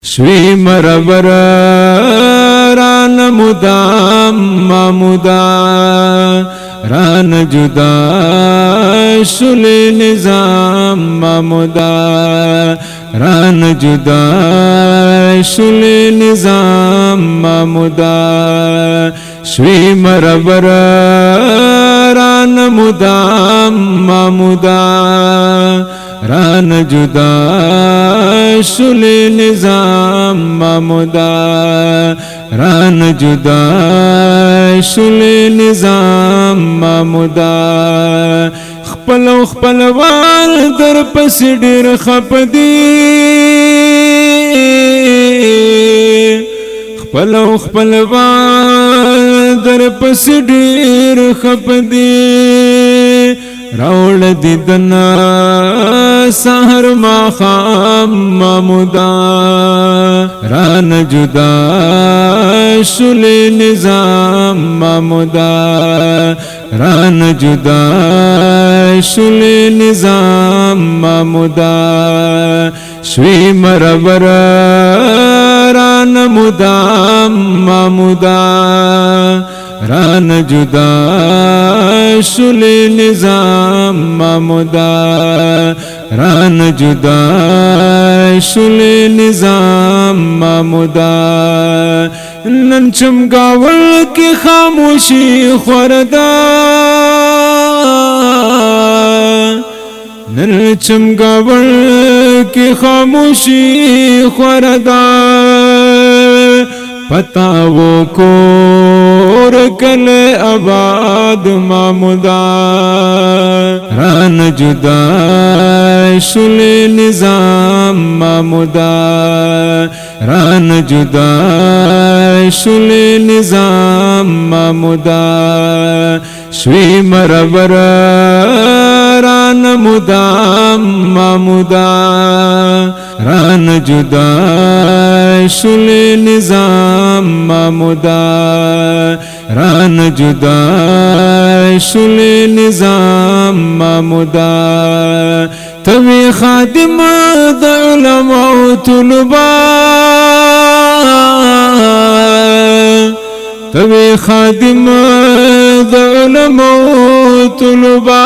شوی مرور ران مدام مامودا ران جدا شل نظام مامودا ران جدا شل نظام مامودا شوی مرور ران مدام مامودا ران جدا شل نظام مامودا ران جدا شل نظام مامودا خپل وال در پس ډیر خپدی خپل وال در پس ډیر خپدی راول دیدنا سحر ما خام مامودا ران جدا شل نظام مامودا ران جدا شل نظام مامودا شوی مرور ران مدام مامودا ران جدا شل نظام مامودا ران جدا شل نظام مامودا نن چمگاول کی خاموشی خوردا نن چمگاول کی خاموشی خوردا پتاو کور کل آباد مامودا ران جدا شل نظام مامودا ران جدا شل نظام مامودا شوی مرور ران مدام مامودا ران جدا شل نظام مامودا ران جدا شل نظام مامودا توی خادم د علماء طلبا توی خادم د علماء طلبا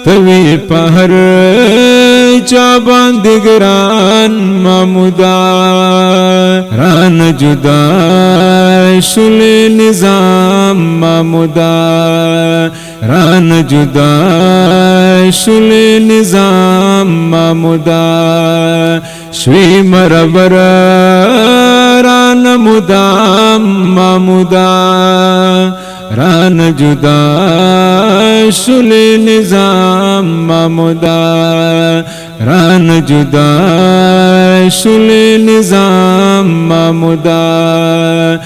توی پهر چا باندې ګران مامودا ران جدا شل نظام مامودا ران جدا شل نظام مامودا شوی مرور ران مدام مامودا ران جدا شل نظام مامودا ران جدا شل نظام مامودا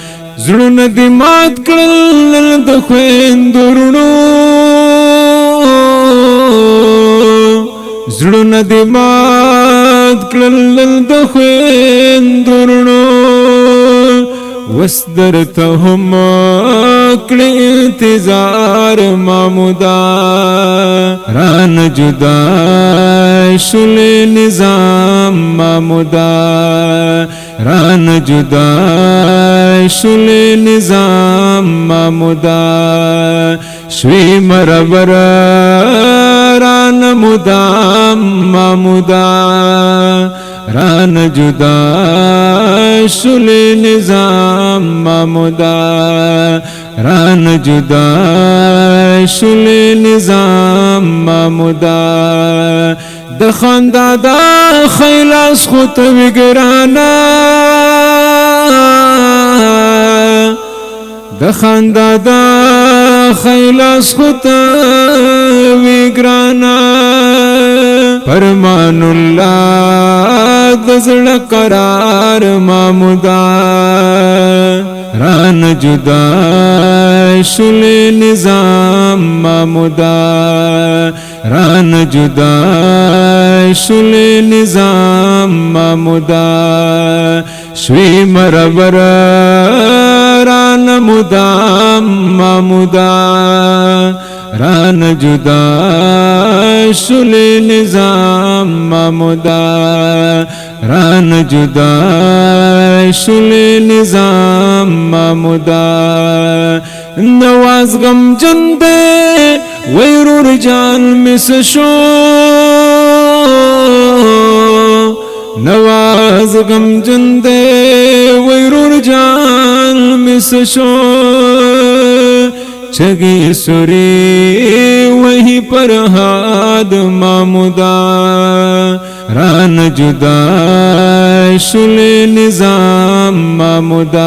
زړونه دې مات کړل د خویندورونو زړونه دې مات کړل د خویندورونو وسدرته هم کړی انتظار مامودا ران جدا شل نظام مامودا ران جدا شل نظام مامودا شوی مرور ران مدام مامودا ران جدا شل نظام مامودا ران جدا شل نظام مامودا د خندا دا خیلاس خو ته وګرانا د خندا دا خیلاس خو ته وګرانا فرمان الله د زړه قرار مامودا ران جدا شل نظام مامودا ران جدا شل نظام مامودا شوی مرور ران مدام مامودا ران جدا شل نظام مامودا ران جدا شل نظام معمودا نواز غم جندے ویرور جان مس شو نواز غم جندے ویرور جان مس شو چگی سوری وہی پر ہاد معمودا ران جدا شل نظام معمودا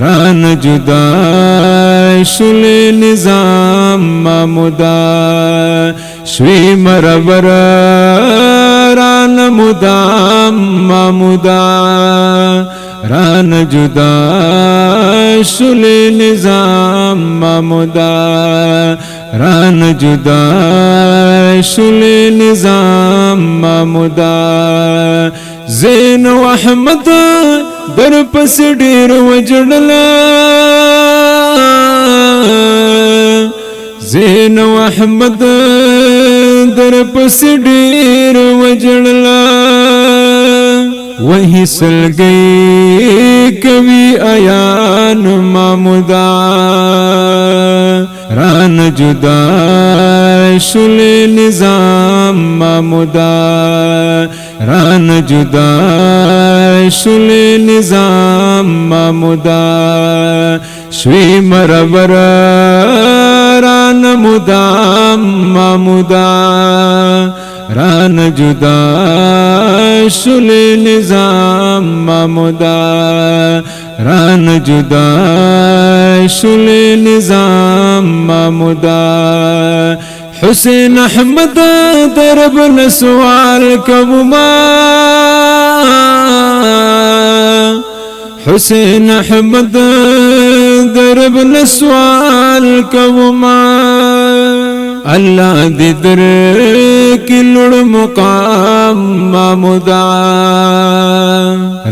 ران جدا شل نظام معمودا شوی مرور ران مدام معمودا ران جدا شل نظام معمودا ران جدا شل نظام معمودا زین و احمد در پس ډیر وجړلا زین و احمد در پس ډیر وجړلا وہی سلگئی کبھی ایان معمودا ران جدا شل نظام معمودا ران جدا شل نظام معمودا شوی مرور ران مدام معمودا ران جدا شل نظام معمودا ران جدا شل نظام معمودا حسین احمد درب نسوال کبما حسین احمد درب نسوال کبما اللہ دی در کی لڑ مقام معمودا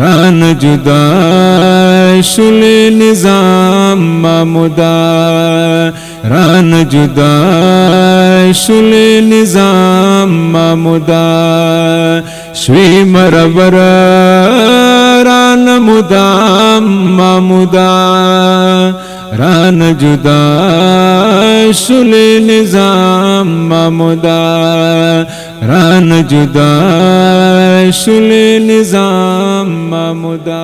ران جدا شل نظام معمودا ران جدا شل نظام معمودا شوی مرور ران مدام معمودا ران جدا شل نظام معمودا ران جدا شل نظام معمودا